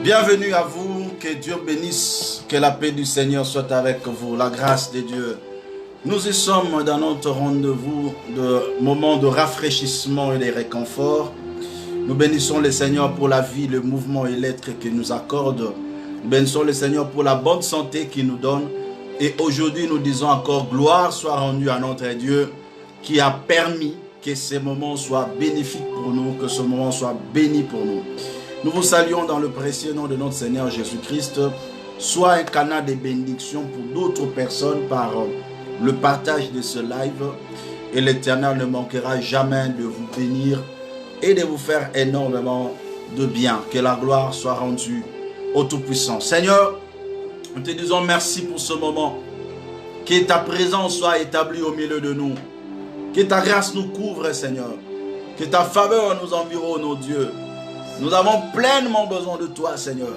Bienvenue à vous, que Dieu bénisse, que la paix du Seigneur soit avec vous, la grâce de Dieu. Nous y sommes dans notre rendez-vous de moment de rafraîchissement et de réconfort. Nous bénissons le Seigneur pour la vie, le mouvement et l'être qu'il nous accorde. Nous bénissons le Seigneur pour la bonne santé qu'il nous donne. Et aujourd'hui, nous disons encore gloire soit rendue à notre Dieu qui a permis que ces moments soient bénéfiques pour nous, que ce moment soit béni pour nous. Nous vous saluons dans le précieux nom de notre Seigneur Jésus-Christ. Soit un canal de bénédiction pour d'autres personnes par le partage de ce live. Et l'Éternel ne manquera jamais de vous bénir et de vous faire énormément de bien. Que la gloire soit rendue au Tout-Puissant. Seigneur, nous te disons merci pour ce moment. Que ta présence soit établie au milieu de nous. Que ta grâce nous couvre, Seigneur. Que ta faveur nous environne, ô Dieu. Nous avons pleinement besoin de toi, Seigneur.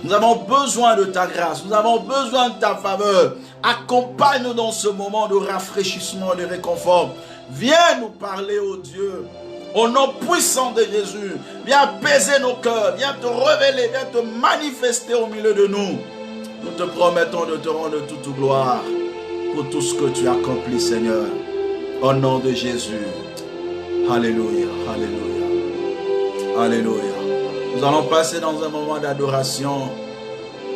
Nous avons besoin de ta grâce. Nous avons besoin de ta faveur. Accompagne-nous dans ce moment de rafraîchissement et de réconfort. Viens nous parler, ô Dieu. Au nom puissant de Jésus. Viens apaiser nos cœurs. Viens te révéler. Viens te manifester au milieu de nous. Nous te promettons de te rendre toute gloire pour tout ce que tu accomplis, Seigneur. Au nom de Jésus. Alléluia. Alléluia. Alléluia. Nous allons passer dans un moment d'adoration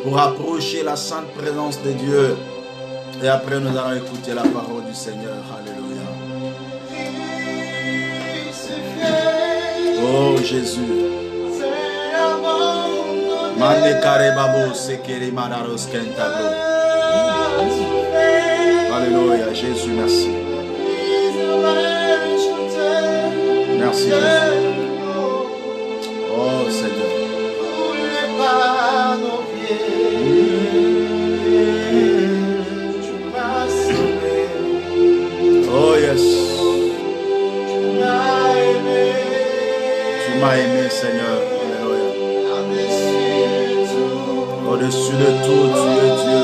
pour approcher la sainte présence de Dieu. Et après, nous allons écouter la parole du Seigneur. Alléluia. Oh Jésus. Alléluia. Jésus, merci. Merci Jésus. Oh Seigneur. Oh yes. Tu m'as aimé, Seigneur. Alléluia. Au-dessus de tout, tu es Dieu.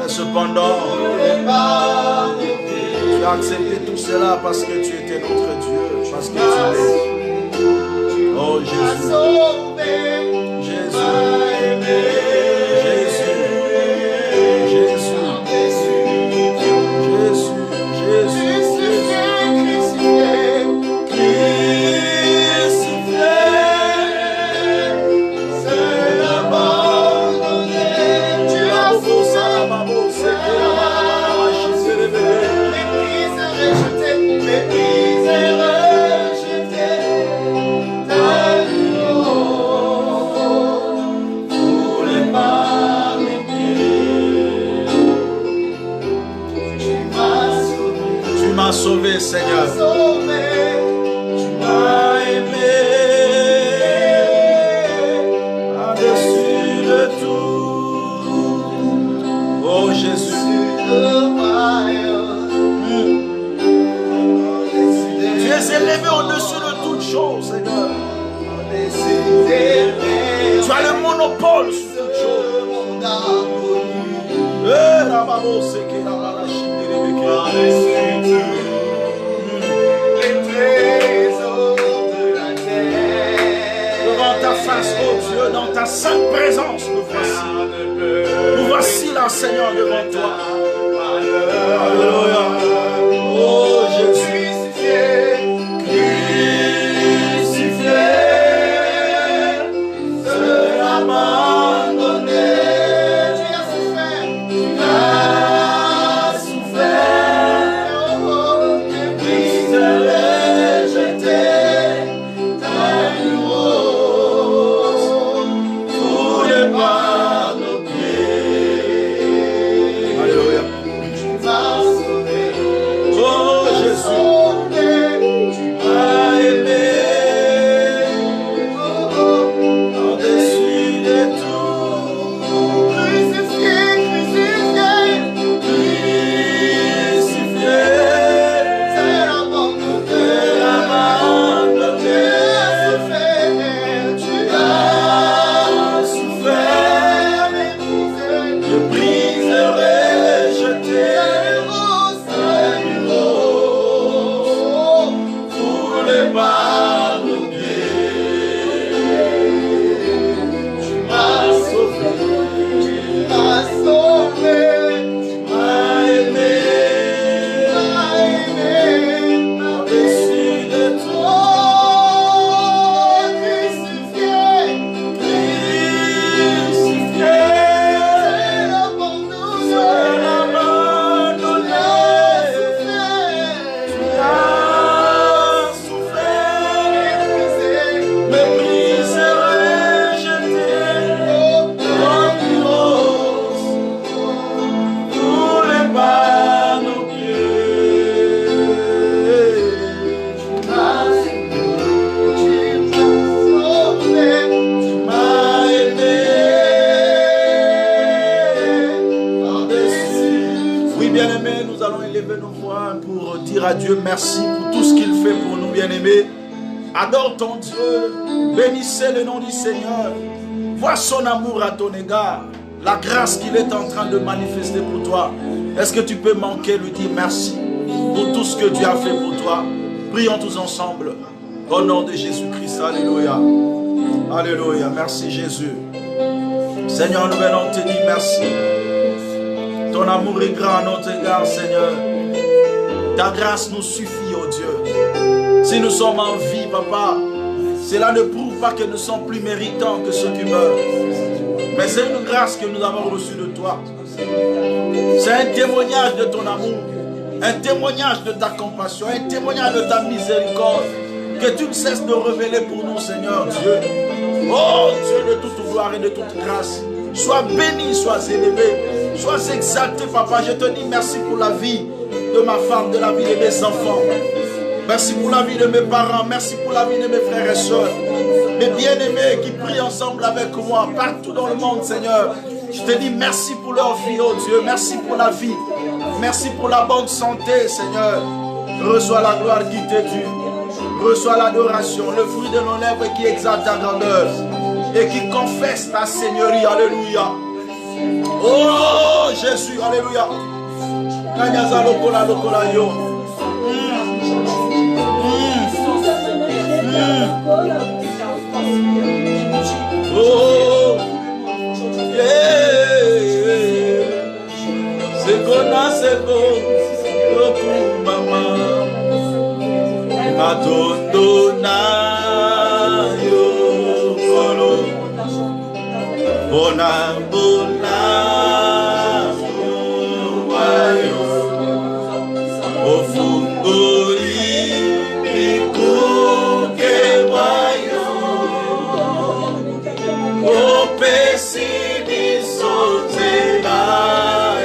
Cependant, tu as accepté tout cela parce que tu étais notre Dieu, parce que tu es. Oh Jésus. Jésus. Sauvé, Seigneur. Tu m'as aimé au-dessus de tout. Oh Jésus. Tu es élevé au-dessus de toutes choses, Seigneur. Tu as le monopole sur toutes choses. Devant ta face, oh Dieu, dans ta sainte présence, nous voici. Nous voici là, Seigneur, devant toi. Alléluia. Oh Jésus. Abandonné, tu as souffert. Bien-aimés, nous allons élever nos voix pour dire à Dieu merci pour tout ce qu'il fait pour nous, bien-aimés. Adore ton Dieu, bénissez le nom du Seigneur. Vois son amour à ton égard, la grâce qu'il est en train de manifester pour toi. Est-ce que tu peux manquer, lui dire merci pour tout ce que Dieu a fait pour toi? Prions tous ensemble, au nom de Jésus-Christ. Alléluia. Alléluia. Merci Jésus. Seigneur, nous venons te dire merci. Ton amour est grand à notre égard, Seigneur. Ta grâce nous suffit, oh Dieu. Si nous sommes en vie, Papa, cela ne prouve pas que nous sommes plus méritants que ceux qui meurent. Mais c'est une grâce que nous avons reçue de toi. C'est un témoignage de ton amour, un témoignage de ta compassion, un témoignage de ta miséricorde que tu ne cesses de révéler pour nous, Seigneur Dieu. Oh Dieu de toute gloire et de toute grâce, sois béni, sois élevé, sois exalté, Papa. Je te dis merci pour la vie de ma femme, de la vie de mes enfants. Merci pour la vie de mes parents, merci pour la vie de mes frères et sœurs, mes bien-aimés qui prient ensemble avec moi partout dans le monde, Seigneur. Je te dis merci pour leur vie, oh Dieu, merci pour la vie, merci pour la bonne santé, Seigneur. Reçois la gloire qui t'est due, reçois l'adoration, le fruit de nos lèvres qui exalte ta grandeur et qui confesse ta Seigneurie, alléluia. Oh Jésus, alléluia. Oh, yeah. Sego, mama, madonna, yo, kolo, bona, wayo, ofungori, ikuke wayo, opesi di sotela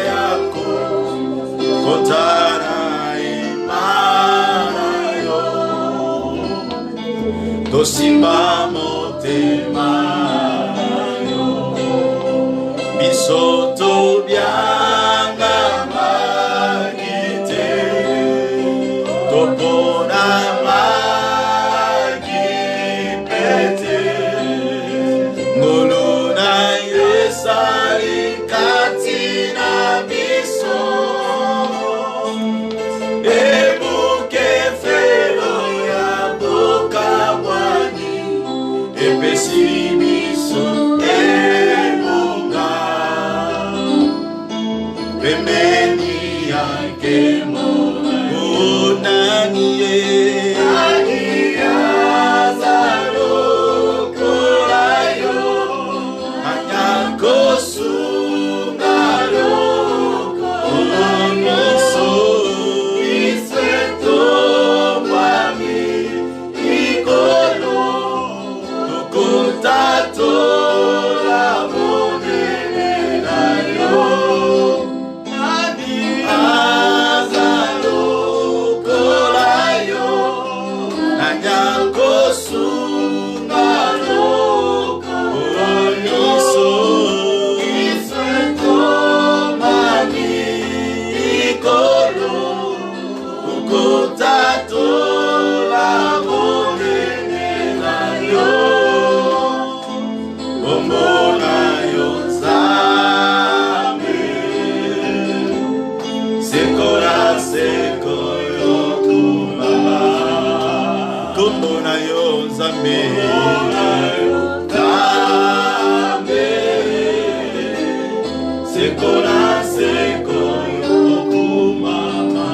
yako, kotara imana yo, tosimba motema yo, bisoto bianga magite, topona magipete, ngoluna yesari katina biso, ebuke felo ya boka wani, epesi biso ebunga, pembeni yake unani ye, azalo korayo, anyako sungalo, oniso, isweto mwami, ikolo, tukuntato la monene na yo, azalo korayo, anyako sungalo, oniso, isweto mwami, ikolo, tukuntato la monene na yo, omona yo nzambe, sekora sekoyo kumama, komona yo nzambe, sekora sekoyo kumama.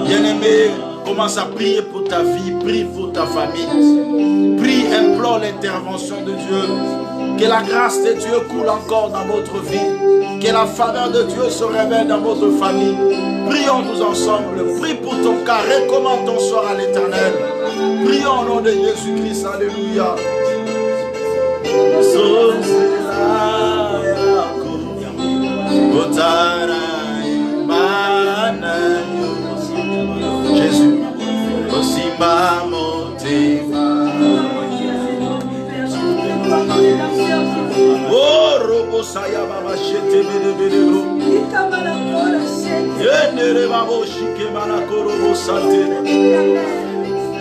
Bien-aimé, commence à prier pour ta vie, prie pour ta famille, prie, implore l'intervention de Dieu, que la grâce de Dieu coule encore dans votre vie, que la faveur de Dieu se révèle dans votre famille. Prions nous ensemble, prie pour ton cas, recommande ton sort à l'Éternel. Prions au nom de Jésus-Christ, alléluia. Jésus, osimba motema, oh robo saya baba shete bele bele. Yendere babo shike manakoro bosate.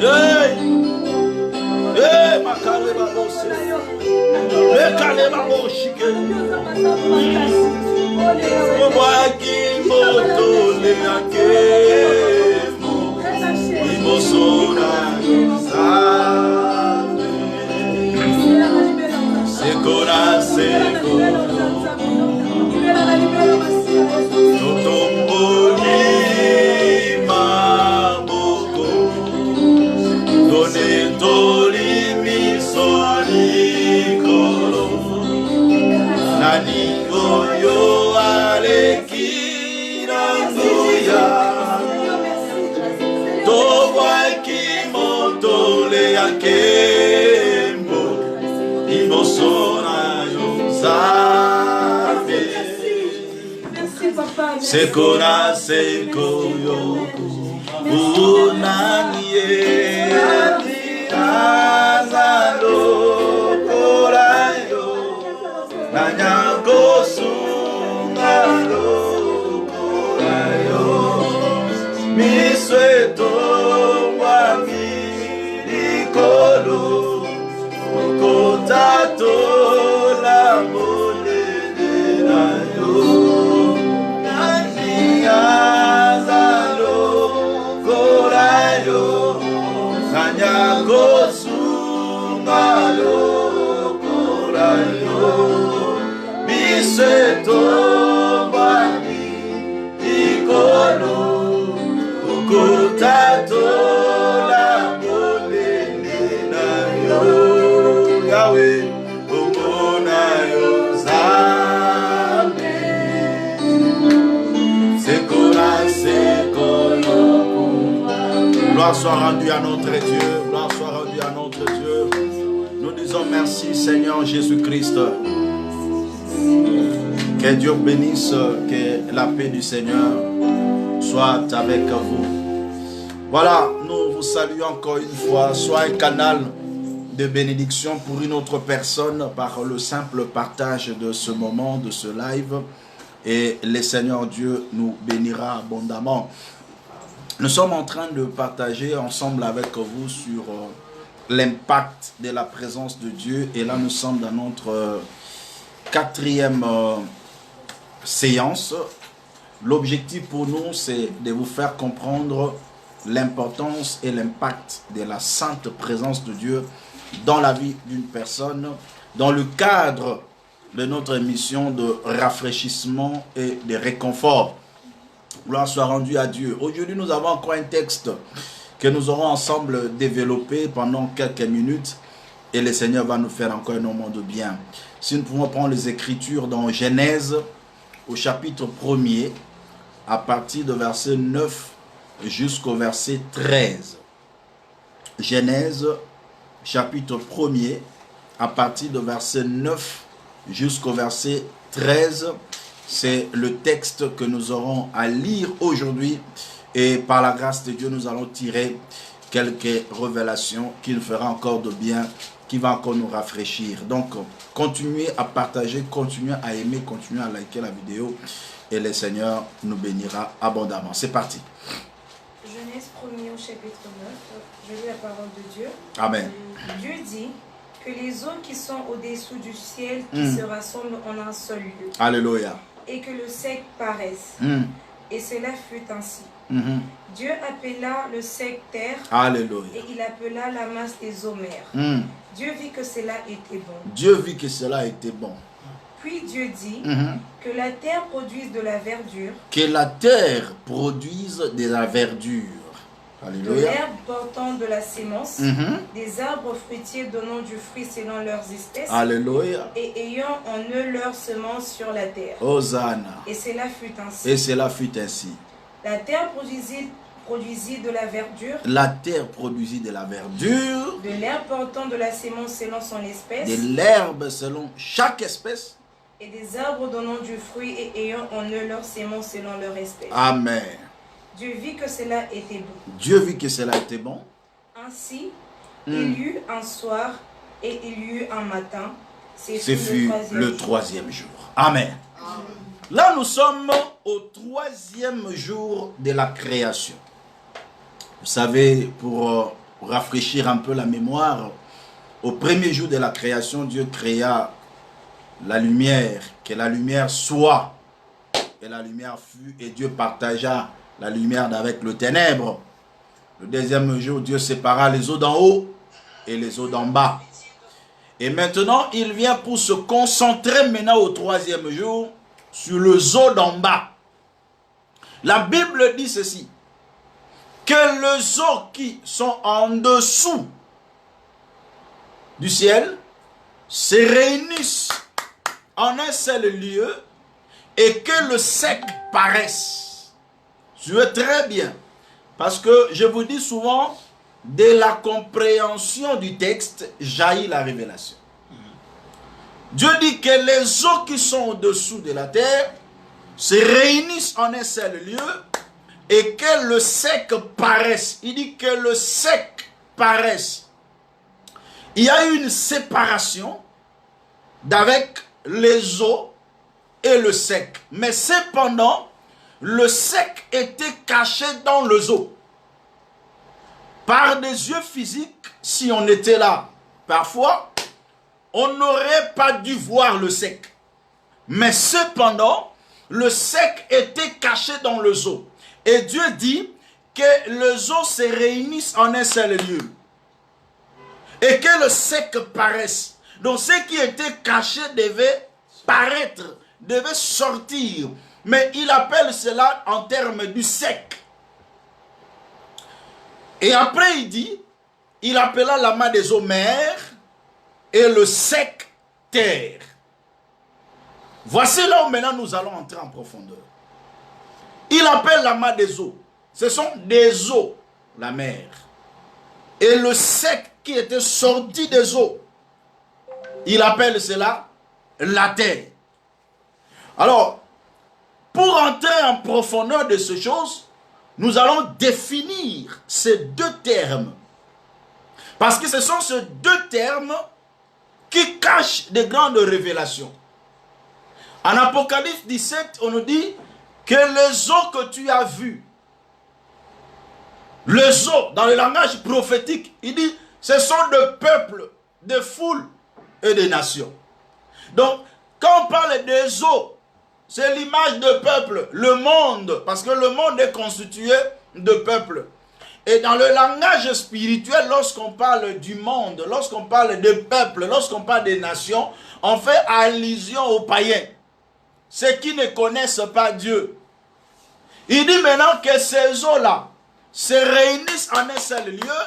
Hey, hey, makale babo se. Mekale babo shike. Mwaki moto le ake. Imosona yosame. Sekora sekora. Totomboli maboko. Done toli misoli kolo. Nani goyo aleki nangoya. Towaki motole akembo. Imosona yosabe. Sekora sekoyoku. Unanie. Azalo korayo. Nanyango sungalo korayo. Misweto wamilikolo. Kotato la molelerayo. Nani azalo korayo. Nanyango sungalo korayo. Misweto wamilikolo. Kotato la molelerayo. Yahweh, omona yo zambe. Sekora sekolo. Gloire soit rendue à notre Dieu. Gloire soit rendue à notre Dieu. Nous disons merci Seigneur Jésus-Christ. Que Dieu bénisse, que la paix du Seigneur soit avec vous. Voilà, nous vous saluons encore une fois. Soit un canal de bénédiction pour une autre personne par le simple partage de ce moment, de ce live. Et le Seigneur Dieu nous bénira abondamment. Nous sommes en train de partager ensemble avec vous sur l'impact de la présence de Dieu. Et là, nous sommes dans notre quatrième séance. L'objectif pour nous, c'est de vous faire comprendre l'importance et l'impact de la sainte présence de Dieu dans la vie d'une personne, dans le cadre de notre mission de rafraîchissement et de réconfort. Gloire soit rendue à Dieu. Aujourd'hui, nous avons encore un texte que nous aurons ensemble développé pendant quelques minutes et le Seigneur va nous faire encore un moment de bien. Si nous pouvons prendre les Écritures dans Genèse, au chapitre 1er, à partir de verset 9 jusqu'au verset 13. Genèse, chapitre 1er, à partir de verset 9 jusqu'au verset 13. C'est le texte que nous aurons à lire aujourd'hui. Et par la grâce de Dieu, nous allons tirer quelques révélations qui nous fera encore de bien, qui va encore nous rafraîchir. Donc, continuez à partager, continuez à aimer, continuez à liker la vidéo. Et le Seigneur nous bénira abondamment. C'est parti. Genèse 1er au chapitre 9, je lis la parole de Dieu. Amen. Dieu dit que les eaux qui sont au-dessous du ciel qui se rassemblent en un seul lieu. Alléluia. Et que le sec paraisse. Et cela fut ainsi. Dieu appela le sec terre. Alléluia. Et il appela la masse des eaux mers. Dieu vit que cela était bon. Dieu vit que cela était bon. Puis Dieu dit que la terre produise de la verdure. Que la terre produise de la verdure. Alléluia. De l'herbe portant de la sémence, des arbres fruitiers donnant du fruit selon leurs espèces. Alléluia. Et ayant en eux leur semence sur la terre. Hosanna. Et cela fut ainsi. Et cela fut ainsi. La terre produisit de la verdure. La terre produisit de la verdure. De l'herbe portant de la sémence selon son espèce. De l'herbe selon chaque espèce. Et des arbres donnant du fruit et ayant en eux leur sémence selon leur espèce. Amen. Dieu vit que cela était bon. Dieu vit que cela était bon. Ainsi, il y eut un soir et il y eut un matin. Ce fut le troisième jour. Amen. Là, nous sommes au 3e jour de la création. Vous savez, pour rafraîchir un peu la mémoire, au 1er jour de la création, Dieu créa la lumière, que la lumière soit. Et la lumière fut, et Dieu partagea la lumière avec le ténèbre. Le 2e jour, Dieu sépara les eaux d'en haut et les eaux d'en bas. Et maintenant, il vient pour se concentrer maintenant au 3e jour sur les eaux d'en bas. La Bible dit ceci, que les eaux qui sont en dessous du ciel se réunissent en un seul lieu et que le sec paraisse. Je veux très bien, parce que je vous dis souvent, de la compréhension du texte jaillit la révélation. Dieu dit que les eaux qui sont au-dessous de la terre se réunissent en un seul lieu et que le sec paraisse. Il dit que le sec paraisse. Il y a eu une séparation d'avec les eaux et le sec. Mais cependant, le sec était caché dans les eaux. Par des yeux physiques, si on était là, parfois, on n'aurait pas dû voir le sec. Mais cependant, le sec était caché dans les eaux. Et Dieu dit que les eaux se réunissent en un seul lieu. Et que le sec paraisse. Donc ce qui était caché devait paraître, devait sortir. Mais il appelle cela en termes du sec. Et après il dit, il appela la main des eaux mer et le sec terre. Voici là où maintenant nous allons entrer en profondeur. Il appelle la main des eaux. Ce sont des eaux, la mer. Et le sec qui était sorti des eaux, il appelle cela la terre. Alors, pour entrer en profondeur de ces choses, nous allons définir ces deux termes. Parce que ce sont ces deux termes qui cachent de grandes révélations. En Apocalypse 17, on nous dit que les eaux que tu as vues, les eaux, dans le langage prophétique, il dit, ce sont des peuples, des foules et des nations. Donc, quand on parle des eaux, c'est l'image de peuple, le monde, parce que le monde est constitué de peuples. Et dans le langage spirituel, lorsqu'on parle du monde, lorsqu'on parle des peuples, lorsqu'on parle des nations, on fait allusion aux païens, ceux qui ne connaissent pas Dieu. Il dit maintenant que ces eaux-là se réunissent en un seul lieu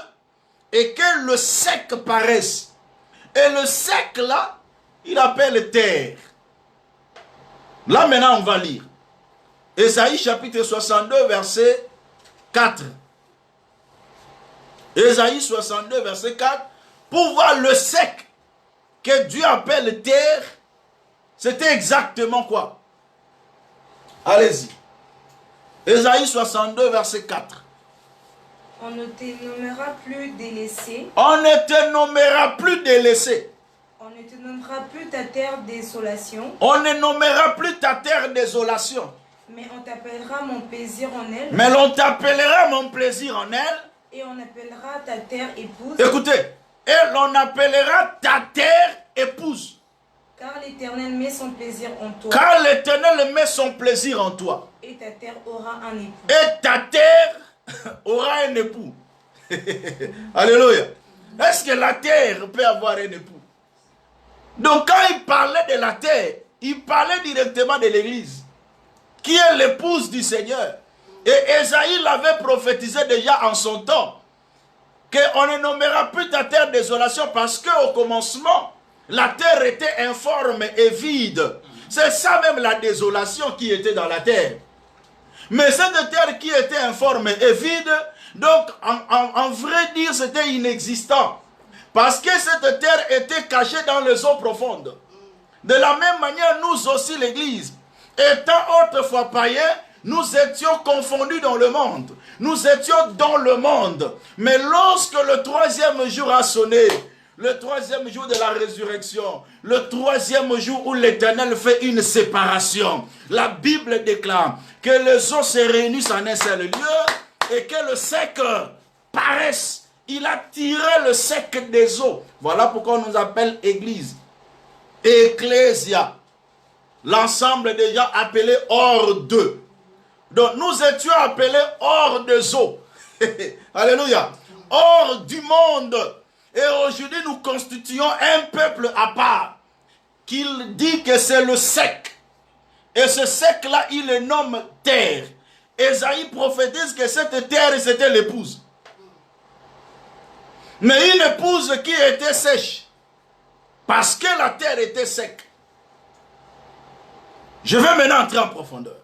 et que le sec paraisse. Et le sec là, il appelle terre. Là maintenant on va lire. Ésaïe chapitre 62 verset 4. Ésaïe 62 verset 4. Pour voir le sec que Dieu appelle terre, c'était exactement quoi? Allez-y. Ésaïe 62 verset 4. On ne te nommera plus délaissé. On ne te nommera plus délaissé. On ne te nommera plus ta terre désolation. On ne nommera plus ta terre désolation. Mais on t'appellera mon plaisir en elle. Mais l'on t'appellera mon plaisir en elle. Et on appellera ta terre épouse. Écoutez, et l'on appellera ta terre épouse. Car l'Éternel met son plaisir en toi. Car l'Éternel met son plaisir en toi. Et ta terre aura un époux. Et ta terre aura un époux. Alléluia. Est-ce que la terre peut avoir un époux? Donc quand il parlait de la terre, il parlait directement de l'église, qui est l'épouse du Seigneur. Et Ésaïe l'avait prophétisé déjà en son temps, qu'on ne nommera plus ta terre désolation parce qu'au commencement, la terre était informe et vide. C'est ça même la désolation qui était dans la terre. Mais cette terre qui était informe et vide, donc en vrai dire c'était inexistant. Parce que cette terre était cachée dans les eaux profondes. De la même manière, nous aussi l'église, étant autrefois païens, nous étions confondus dans le monde. Nous étions dans le monde. Mais lorsque le troisième jour a sonné, le troisième jour de la résurrection, le troisième jour où l'Éternel fait une séparation. La Bible déclare que les eaux se réunissent en un seul lieu et que le sec paraisse. Il a tiré le sec des eaux. Voilà pourquoi on nous appelle Église. Ecclésia. L'ensemble des gens appelés hors d'eux. Donc nous étions appelés hors des eaux. Alléluia. Hors du monde. Et aujourd'hui nous constituons un peuple à part. Qu'il dit que c'est le sec. Et ce sec-là, il le nomme terre. Ésaïe prophétise que cette terre, c'était l'épouse. Mais une épouse qui était sèche. Parce que la terre était sec. Je vais maintenant entrer en profondeur.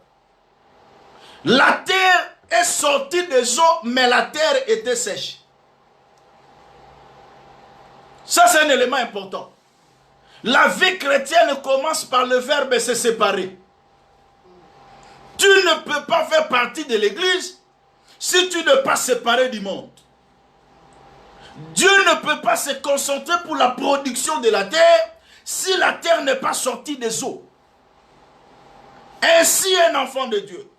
La terre est sortie des eaux, mais la terre était sèche. Ça, c'est un élément important. La vie chrétienne commence par le verbe se séparer. Tu ne peux pas faire partie de l'église si tu n'es pas séparé du monde. Dieu ne peut pas se concentrer pour la production de la terre si la terre n'est pas sortie des eaux. Ainsi, un enfant de Dieu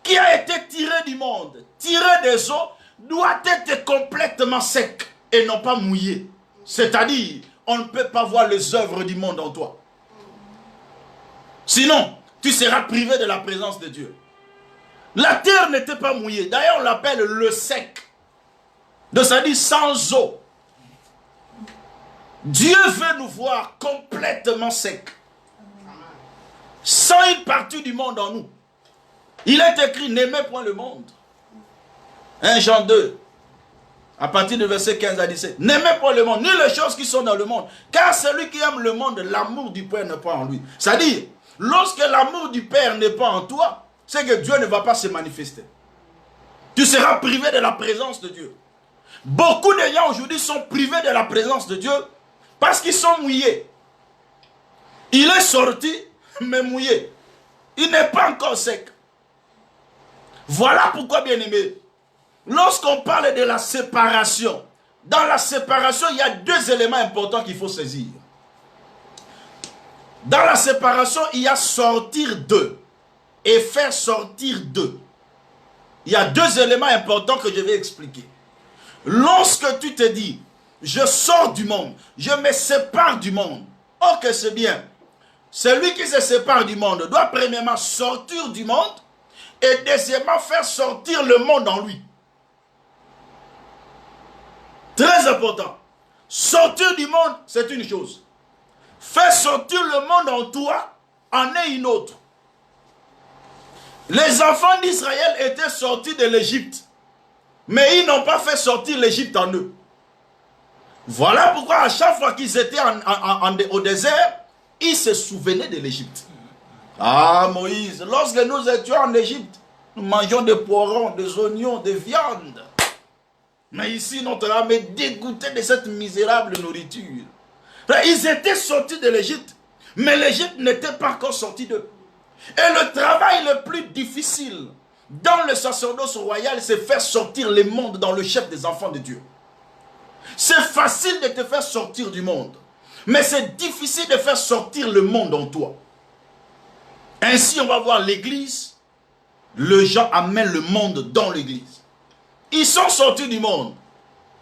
qui a été tiré du monde, tiré des eaux, doit être complètement sec et non pas mouillé. C'est-à-dire, on ne peut pas voir les œuvres du monde en toi. Sinon, tu seras privé de la présence de Dieu. La terre n'était pas mouillée. D'ailleurs, on l'appelle le sec. Donc, ça dit sans eau. Dieu veut nous voir complètement secs. Sans une partie du monde en nous. Il est écrit, n'aimez point le monde. 1 Jean 2, à partir du verset 15 à 17. N'aimez point le monde, ni les choses qui sont dans le monde. Car celui qui aime le monde, l'amour du Père n'est pas en lui. C'est-à-dire, lorsque l'amour du Père n'est pas en toi, c'est que Dieu ne va pas se manifester. Tu seras privé de la présence de Dieu. Beaucoup de gens aujourd'hui sont privés de la présence de Dieu parce qu'ils sont mouillés. Il est sorti, mais mouillé. Il n'est pas encore sec. Voilà pourquoi, bien aimé, lorsqu'on parle de la séparation, dans la séparation, il y a deux éléments importants qu'il faut saisir. Dans la séparation, il y a sortir d'eux et faire sortir d'eux. Il y a deux éléments importants que je vais expliquer. Lorsque tu te dis, je sors du monde, je me sépare du monde, ok, c'est bien. Celui qui se sépare du monde doit premièrement sortir du monde et deuxièmement faire sortir le monde en lui. Très important. Sortir du monde, c'est une chose. Faire sortir le monde en toi en est une autre. Les enfants d'Israël étaient sortis de l'Égypte, mais ils n'ont pas fait sortir l'Égypte en eux. Voilà pourquoi à chaque fois qu'ils étaient au désert, ils se souvenaient de l'Égypte. Ah Moïse, lorsque nous étions en Égypte, nous mangeons des poivrons, des oignons, des viandes. Mais ici, notre âme est dégoûtée de cette misérable nourriture. Ils étaient sortis de l'Égypte, mais l'Égypte n'était pas encore sortie d'eux. Et le travail le plus difficile dans le sacerdoce royal, c'est faire sortir le monde dans le chef des enfants de Dieu. C'est facile de te faire sortir du monde, mais c'est difficile de faire sortir le monde en toi. Ainsi, on va voir l'église, les gens amènent le monde dans l'église. Ils sont sortis du monde,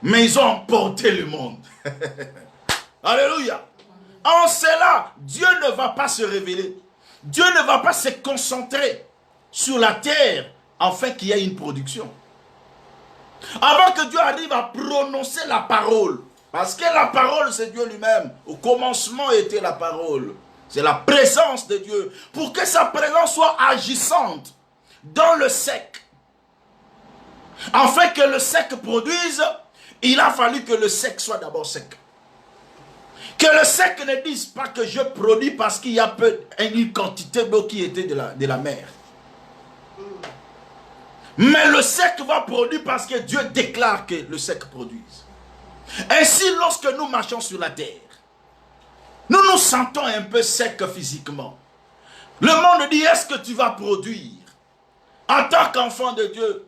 mais ils ont emporté le monde. Alléluia. En cela, Dieu ne va pas se révéler. Dieu ne va pas se concentrer sur la terre afin qu'il y ait une production. Avant que Dieu arrive à prononcer la parole, parce que la parole c'est Dieu lui-même. Au commencement était la parole. C'est la présence de Dieu. Pour que sa présence soit agissante dans le sec, afin que le sec produise, il a fallu que le sec soit d'abord sec. Que le sec ne dise pas que je produis parce qu'il y a une quantité d'eau qui était de la mer. Mais le sec va produire parce que Dieu déclare que le sec produise. Ainsi, lorsque nous marchons sur la terre, nous nous sentons un peu secs physiquement. Le monde dit, est-ce que tu vas produire? En tant qu'enfant de Dieu,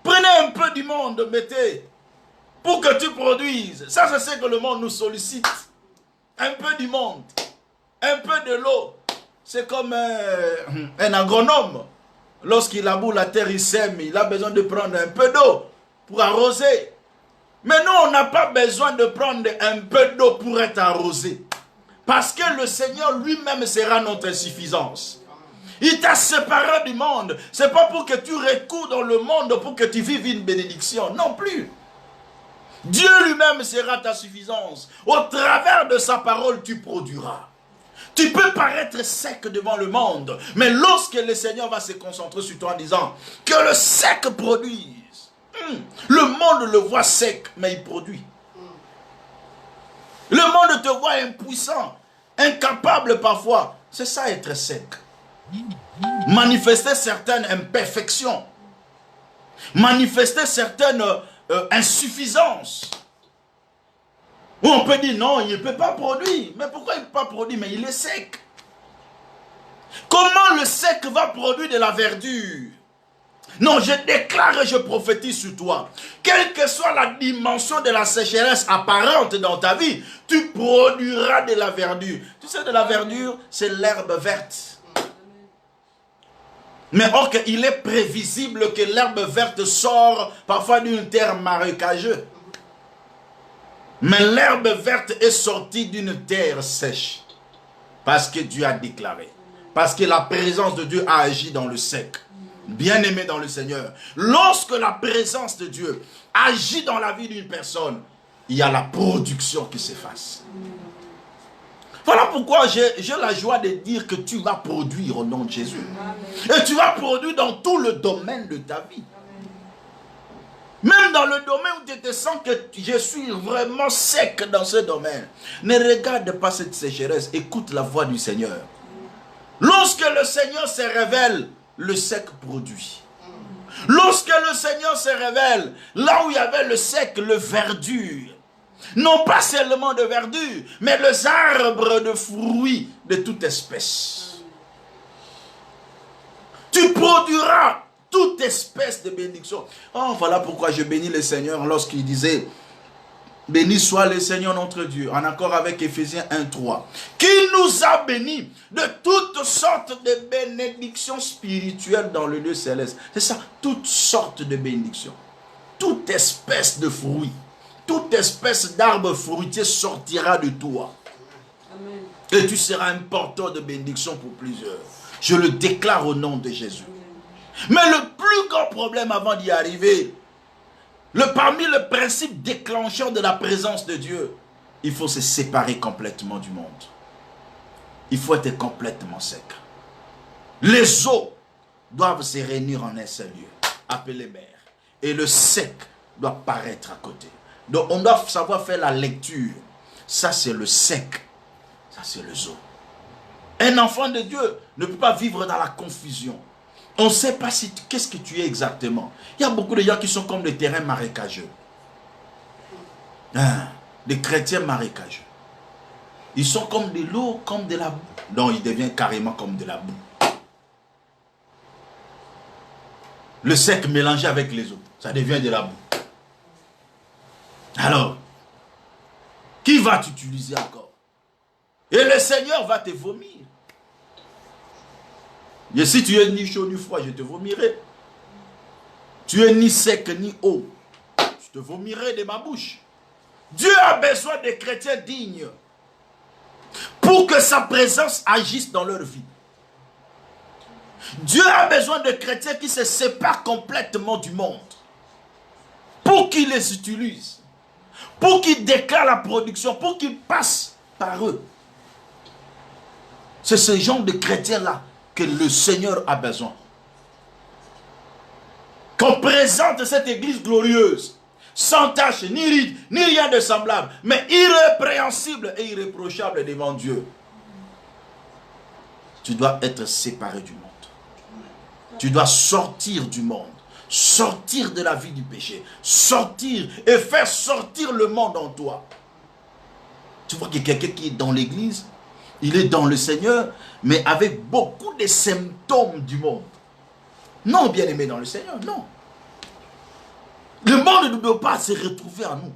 prenez un peu du monde, mettez pour que tu produises. Ça, c'est ce que le monde nous sollicite. Un peu du monde, un peu de l'eau. C'est comme un agronome. Lorsqu'il laboure la terre, il sème, il a besoin de prendre un peu d'eau pour arroser. Mais nous, on n'a pas besoin de prendre un peu d'eau pour être arrosé. Parce que le Seigneur lui-même sera notre suffisance. Il t'a séparé du monde. Ce n'est pas pour que tu recours dans le monde pour que tu vives une bénédiction. Non plus. Dieu lui-même sera ta suffisance. Au travers de sa parole, tu produiras. Tu peux paraître sec devant le monde, mais lorsque le Seigneur va se concentrer sur toi en disant que le sec produise. Le monde le voit sec, mais il produit. Le monde te voit impuissant, incapable parfois. C'est ça être sec. Manifester certaines imperfections. Manifester certaines insuffisances. Ou on peut dire non, il ne peut pas produire. Mais pourquoi il ne peut pas produire? Mais il est sec. Comment le sec va produire de la verdure? Non, je déclare et je prophétise sur toi. Quelle que soit la dimension de la sécheresse apparente dans ta vie, tu produiras de la verdure. Tu sais, de la verdure, c'est l'herbe verte. Mais or qu'il est prévisible que l'herbe verte sort parfois d'une terre marécageuse. Mais l'herbe verte est sortie d'une terre sèche. Parce que Dieu a déclaré. Parce que la présence de Dieu a agi dans le sec. Bien-aimé dans le Seigneur. Lorsque la présence de Dieu agit dans la vie d'une personne, il y a la production qui s'efface. Voilà pourquoi j'ai la joie de dire que tu vas produire au nom de Jésus. Et tu vas produire dans tout le domaine de ta vie. Même dans le domaine où tu te sens que je suis vraiment sec dans ce domaine. Ne regarde pas cette sécheresse. Écoute la voix du Seigneur. Lorsque le Seigneur se révèle, le sec produit. Lorsque le Seigneur se révèle, là où il y avait le sec, le verdure. Non pas seulement de verdure, mais les arbres de fruits de toute espèce. Tu produiras toute espèce de bénédiction. Oh, voilà pourquoi je bénis le Seigneur lorsqu'il disait: béni soit le Seigneur notre Dieu, en accord avec Éphésiens 1:3, qui nous a bénis de toutes sortes de bénédictions spirituelles dans le lieu céleste. C'est ça, toutes sortes de bénédictions. Toute espèce de fruits, toute espèce d'arbre fruitier sortira de toi. Amen. Et tu seras un porteur de bénédictions pour plusieurs. Je le déclare au nom de Jésus. Mais le plus grand problème avant d'y arriver, parmi les principes déclencheurs de la présence de Dieu, il faut se séparer complètement du monde. Il faut être complètement sec. Les eaux doivent se réunir en un seul lieu, appelé mer. Et le sec doit paraître à côté. Donc on doit savoir faire la lecture. Ça c'est le sec. Ça c'est les eaux. Un enfant de Dieu ne peut pas vivre dans la confusion. On ne sait pas qu'est-ce que tu es exactement. Il y a beaucoup de gens qui sont comme des terrains marécageux. Des chrétiens marécageux. Ils sont comme de l'eau, comme de la boue. Non, ils deviennent carrément comme de la boue. Le sec mélangé avec les eaux, ça devient de la boue. Alors, qui va t'utiliser encore? Et le Seigneur va te vomir. Et si tu es ni chaud ni froid, je te vomirai. Tu es ni sec ni eau, je te vomirai de ma bouche. Dieu a besoin de chrétiens dignes pour que sa présence agisse dans leur vie. Dieu a besoin de chrétiens qui se séparent complètement du monde pour qu'il les utilise, pour qu'il déclare la production, pour qu'il passe par eux. C'est ce genre de chrétiens-là que le Seigneur a besoin. Qu'on présente cette église glorieuse, sans tache, ni ride, ni rien de semblable, mais irrépréhensible et irréprochable devant Dieu. Tu dois être séparé du monde. Tu dois sortir du monde, sortir de la vie du péché, sortir et faire sortir le monde en toi. Tu vois qu'il y a quelqu'un qui est dans l'église, il est dans le Seigneur, mais avec beaucoup de symptômes du monde. Non, bien-aimé dans le Seigneur, non. Le monde ne doit pas se retrouver en nous.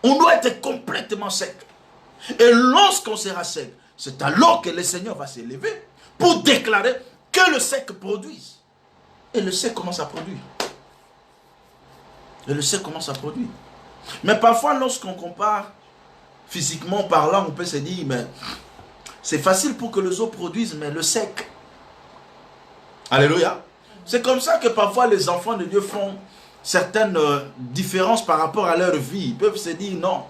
On doit être complètement sec. Et lorsqu'on sera sec, c'est alors que le Seigneur va s'élever pour déclarer que le sec produise. Et le sec commence à produire. Et le sec commence à produire. Mais parfois, lorsqu'on compare, physiquement parlant, on peut se dire, mais c'est facile pour que les eaux produisent, mais le sec. Alléluia. C'est comme ça que parfois les enfants de Dieu font certaines différences par rapport à leur vie. Ils peuvent se dire, non,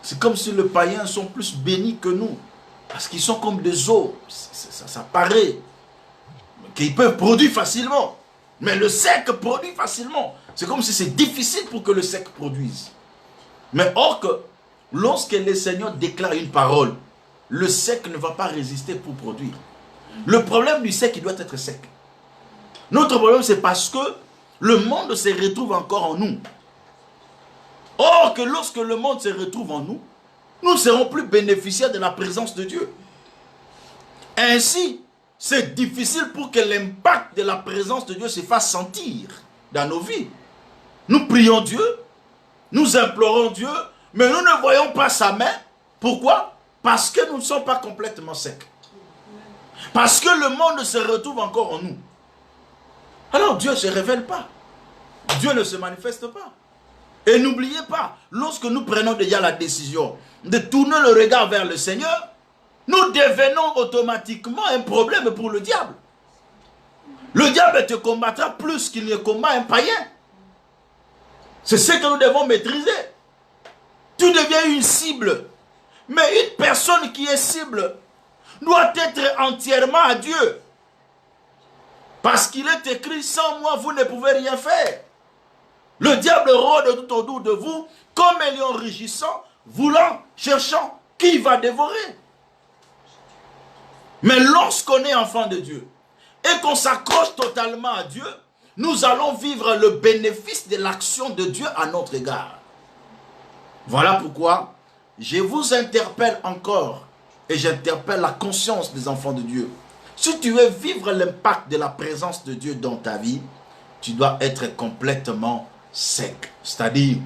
c'est comme si les païens sont plus bénis que nous. Parce qu'ils sont comme des eaux. Ça paraît qu'ils peuvent produire facilement. Mais le sec produit facilement. C'est comme si c'est difficile pour que le sec produise. Mais or que, lorsque le Seigneur déclare une parole, le sec ne va pas résister pour produire. Le problème du sec, il doit être sec. Notre problème, c'est parce que le monde se retrouve encore en nous. Or que lorsque le monde se retrouve en nous, nous ne serons plus bénéficiaires de la présence de Dieu. Ainsi, c'est difficile pour que l'impact de la présence de Dieu se fasse sentir dans nos vies. Nous prions Dieu, nous implorons Dieu, mais nous ne voyons pas sa main. Pourquoi? Parce que nous ne sommes pas complètement secs. Parce que le monde se retrouve encore en nous. Alors Dieu ne se révèle pas. Dieu ne se manifeste pas. Et n'oubliez pas, lorsque nous prenons déjà la décision de tourner le regard vers le Seigneur, nous devenons automatiquement un problème pour le diable. Le diable te combattra plus qu'il ne combat un païen. C'est ce que nous devons maîtriser. Tu deviens une cible. Mais une personne qui est cible doit être entièrement à Dieu. Parce qu'il est écrit, sans moi, vous ne pouvez rien faire. Le diable rôde tout autour de vous, comme un lion rugissant, voulant, cherchant, qui va dévorer. Mais lorsqu'on est enfant de Dieu, et qu'on s'accroche totalement à Dieu, nous allons vivre le bénéfice de l'action de Dieu à notre égard. Voilà pourquoi je vous interpelle encore, et j'interpelle la conscience des enfants de Dieu. Si tu veux vivre l'impact de la présence de Dieu dans ta vie, tu dois être complètement sec. C'est-à-dire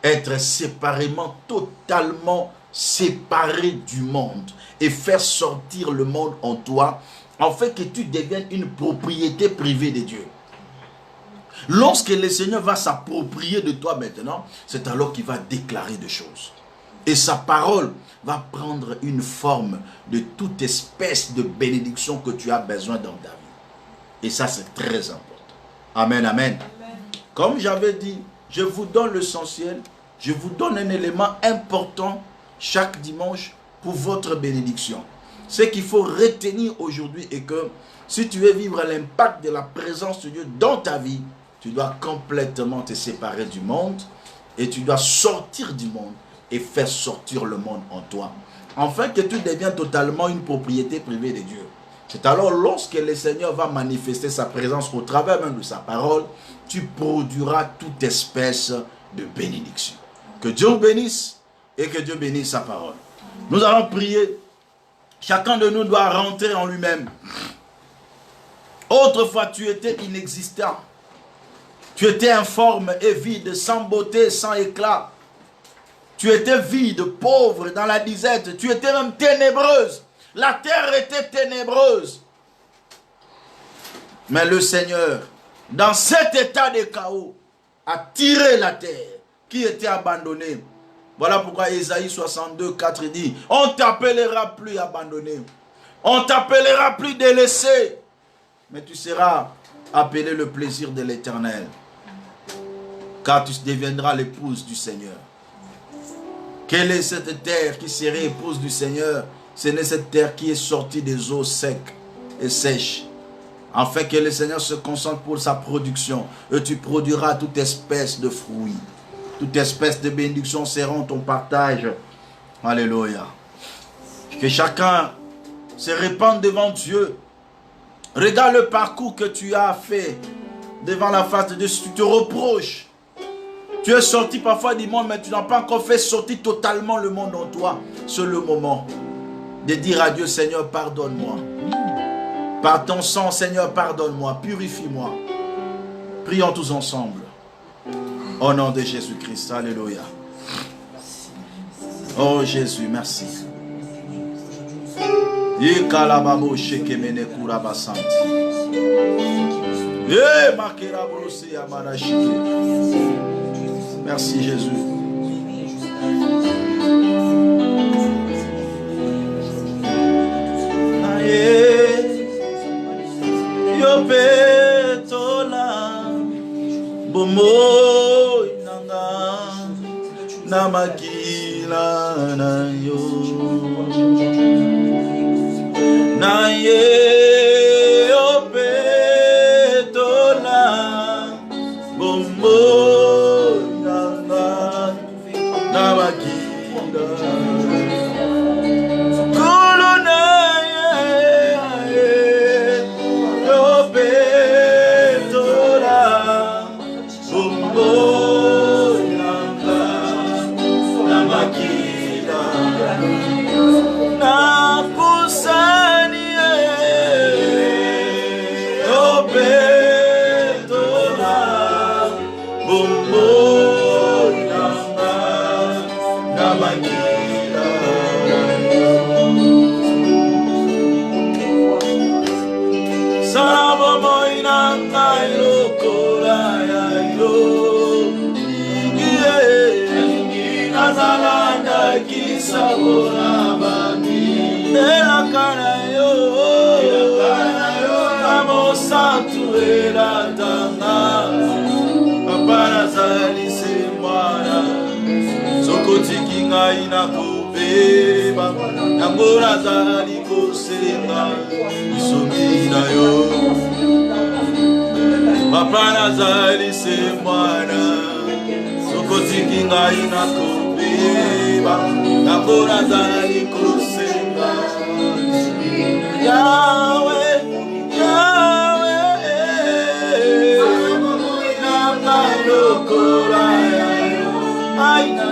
être séparément, totalement séparé du monde et faire sortir le monde en toi, afin que tu deviennes une propriété privée de Dieu. Lorsque le Seigneur va s'approprier de toi maintenant, c'est alors qu'il va déclarer des choses. Et sa parole va prendre une forme de toute espèce de bénédiction que tu as besoin dans ta vie. Et ça, c'est très important. Amen, amen. Amen. Comme j'avais dit, je vous donne l'essentiel, je vous donne un élément important chaque dimanche pour votre bénédiction. Ce qu'il faut retenir aujourd'hui est que si tu veux vivre l'impact de la présence de Dieu dans ta vie, tu dois complètement te séparer du monde et tu dois sortir du monde et faire sortir le monde en toi. Afin que tu deviennes totalement une propriété privée de Dieu. C'est alors lorsque le Seigneur va manifester sa présence au travers même de sa parole, tu produiras toute espèce de bénédiction. Que Dieu bénisse et que Dieu bénisse sa parole. Nous allons prier. Chacun de nous doit rentrer en lui-même. Autrefois, tu étais inexistant. Tu étais informe et vide, sans beauté, sans éclat. Tu étais vide, pauvre, dans la disette. Tu étais même ténébreuse. La terre était ténébreuse. Mais le Seigneur, dans cet état de chaos, a tiré la terre qui était abandonnée. Voilà pourquoi Ésaïe 62, 4 dit, on ne t'appellera plus abandonné. On ne t'appellera plus délaissé. Mais tu seras appelé le plaisir de l'Éternel. Car tu deviendras l'épouse du Seigneur. Quelle est cette terre qui serait épouse du Seigneur? Ce n'est cette terre qui est sortie des eaux secs et sèches. Afin que le Seigneur se concentre pour sa production. Et tu produiras toute espèce de fruits. Toute espèce de bénédiction seront ton partage. Alléluia. Que chacun se répande devant Dieu. Regarde le parcours que tu as fait devant la face de Dieu. Si tu te reproches, tu es sorti parfois du monde, mais tu n'as pas encore fait sortir totalement le monde en toi. C'est le moment de dire à Dieu, Seigneur, pardonne-moi. Par ton sang, Seigneur, pardonne-moi, purifie-moi. Prions tous ensemble. Au nom de Jésus-Christ, alléluia. Oh Jésus, merci. Merci Jésus. Namakila na yo na ye opetola bombo nanga namakila kolona ye opetola bombo ina kubeba nangora zali kusenga isomina yo papa nazali se mwana sokotiki ngai ina kubeba nangora zali kusenga Yahweh Yahweh nanga lokora aina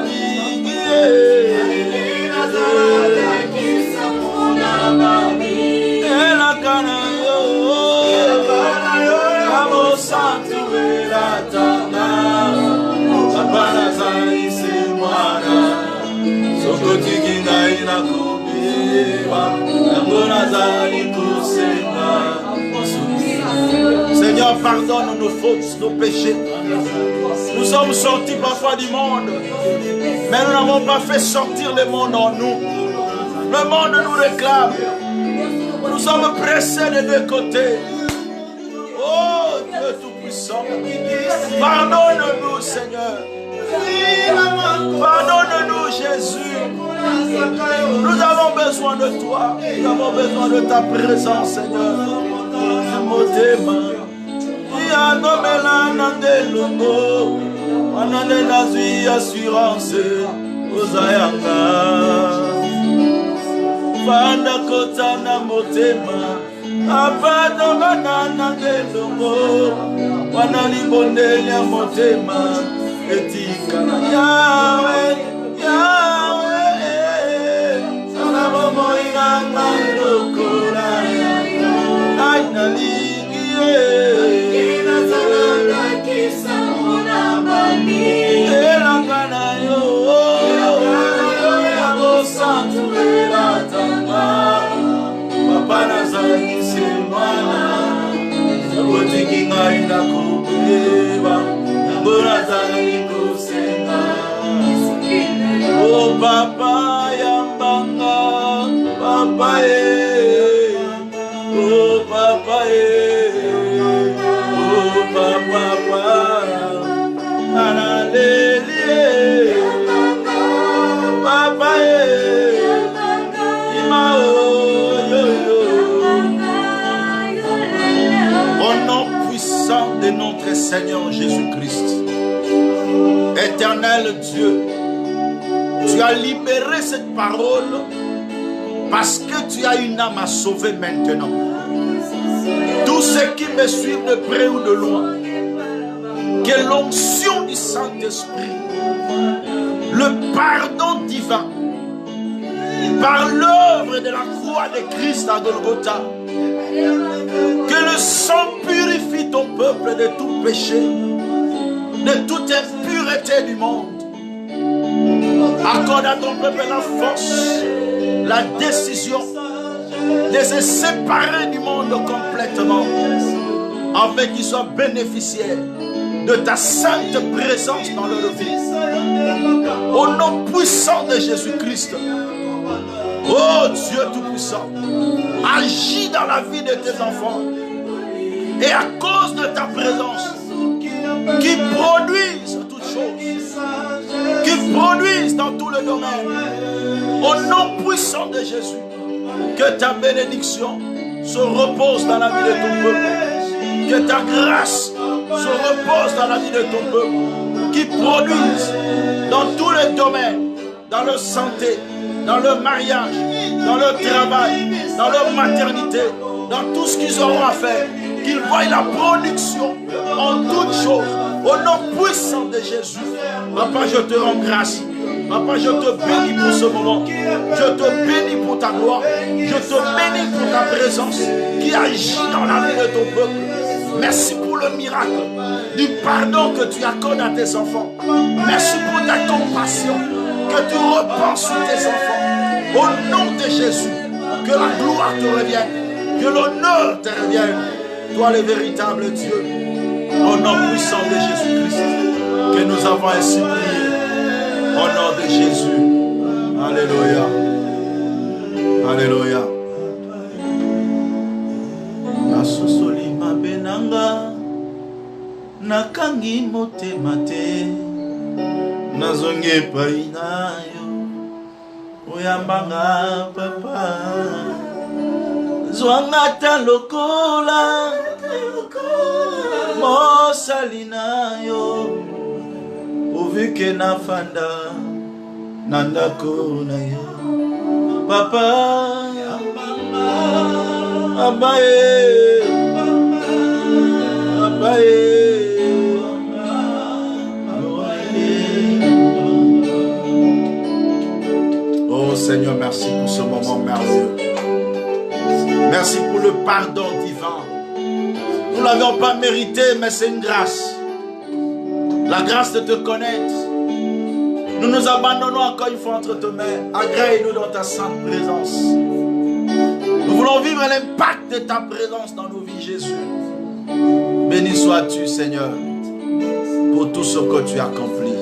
Seigneur, pardonne nos fautes, nos péchés. Nous sommes sortis parfois du monde, mais nous n'avons pas fait sortir le monde en nous. Le monde nous réclame. Nous sommes pressés des deux côtés. Oh Dieu Tout-Puissant, pardonne-nous Seigneur. Pardonne-nous Jésus. Nous avons besoin de toi. Nous avons besoin de ta présence Seigneur. Assurance Ozayanga Fanda kotana motema Apadona nandelongo Wanalibondelia motema Etika Yahweh Yahweh Sanamomo inanga lokora Aina ligie Kina sananga kisa unabami Elakana yo Santo Elatanga Papa Nazari Semana Sokotiki ngai na kubeba Nangora zali kusenga Oh Papa Yambanga Papa Oh Papa Oh Papa Analele Papa Au nom puissant de notre Seigneur Jésus-Christ, éternel Dieu, tu as libéré cette parole parce que tu as une âme à sauver maintenant. Tous ceux qui me suivent de près ou de loin, que l'onction du Saint-Esprit, le pardon divin, par l'œuvre de la croix de Christ à Golgotha, que le sang purifie ton peuple de tout péché, de toute impurité l'impureté du monde. Accorde à ton peuple la force, la décision de se séparer du monde complètement, afin qu'ils soient bénéficiaires de ta sainte présence dans leur vie. Au nom puissant de Jésus-Christ, oh Dieu Tout-Puissant, agis dans la vie de tes enfants. Et à cause de ta présence, qui produisent toutes choses, qui produisent dans tout le domaine, au nom puissant de Jésus, que ta bénédiction se repose dans la vie de ton peuple, que ta grâce se repose dans la vie de ton peuple, qui produisent dans tous les domaines, dans leur santé, dans leur mariage, dans leur travail, dans leur maternité, dans tout ce qu'ils auront à faire, qu'ils voient la production en toutes choses, au nom puissant de Jésus. Papa, je te rends grâce. Papa, je te bénis pour ce moment. Je te bénis pour ta gloire. Je te bénis pour ta présence qui agit dans la vie de ton peuple. Merci pour le miracle du pardon que tu accordes à tes enfants. Merci pour ta compassion que tu repenses sur tes enfants. Au nom de Jésus, que la gloire te revienne, que l'honneur te revienne. Toi le véritable Dieu, au nom puissant de Jésus-Christ, que nous avons ainsi prié. Au nom de Jésus. Alléluia. Alléluia. Nasusoli mabenanga, nakangi motema te, nazonge painayo, oyambanga papa, zwangata lokola, mosalinayo. Vu que na fanda nandako na yo papa abaye oh Seigneur, merci pour ce moment merveilleux. Merci pour le pardon divin. Nous ne l'avions pas mérité, mais c'est une grâce. La grâce de te connaître. Nous nous abandonnons encore une fois entre tes mains. Agrée-nous dans ta sainte présence. Nous voulons vivre l'impact de ta présence dans nos vies, Jésus. Béni sois-tu, Seigneur, pour tout ce que tu as accompli.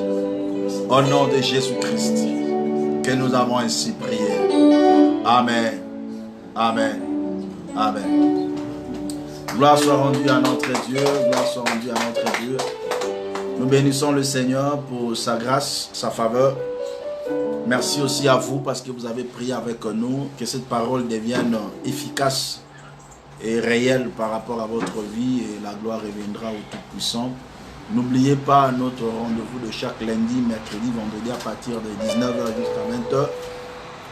Au nom de Jésus-Christ, que nous avons ainsi prié. Amen. Amen. Amen. Gloire soit rendue à notre Dieu. Gloire soit rendue à notre Dieu. Nous bénissons le Seigneur pour sa grâce, sa faveur. Merci aussi à vous parce que vous avez prié avec nous. Que cette parole devienne efficace et réelle par rapport à votre vie et la gloire reviendra au Tout-Puissant. N'oubliez pas notre rendez-vous de chaque lundi, mercredi, vendredi à partir de 19h jusqu'à 20h.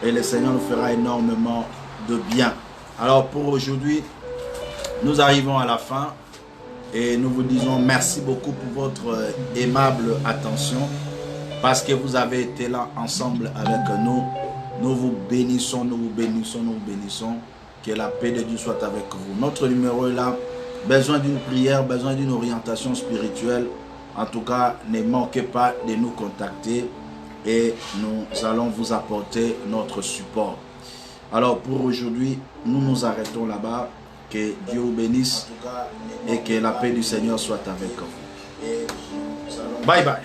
Et le Seigneur nous fera énormément de bien. Alors pour aujourd'hui, nous arrivons à la fin. Et nous vous disons merci beaucoup pour votre aimable attention. Parce que vous avez été là ensemble avec nous. Nous vous bénissons, nous vous bénissons, nous vous bénissons. Que la paix de Dieu soit avec vous. Notre numéro est là. Besoin d'une prière, besoin d'une orientation spirituelle. En tout cas, ne manquez pas de nous contacter. Et nous allons vous apporter notre support. Alors pour aujourd'hui, nous nous arrêtons là-bas. Que Dieu vous bénisse et que la paix du Seigneur soit avec vous. Bye bye.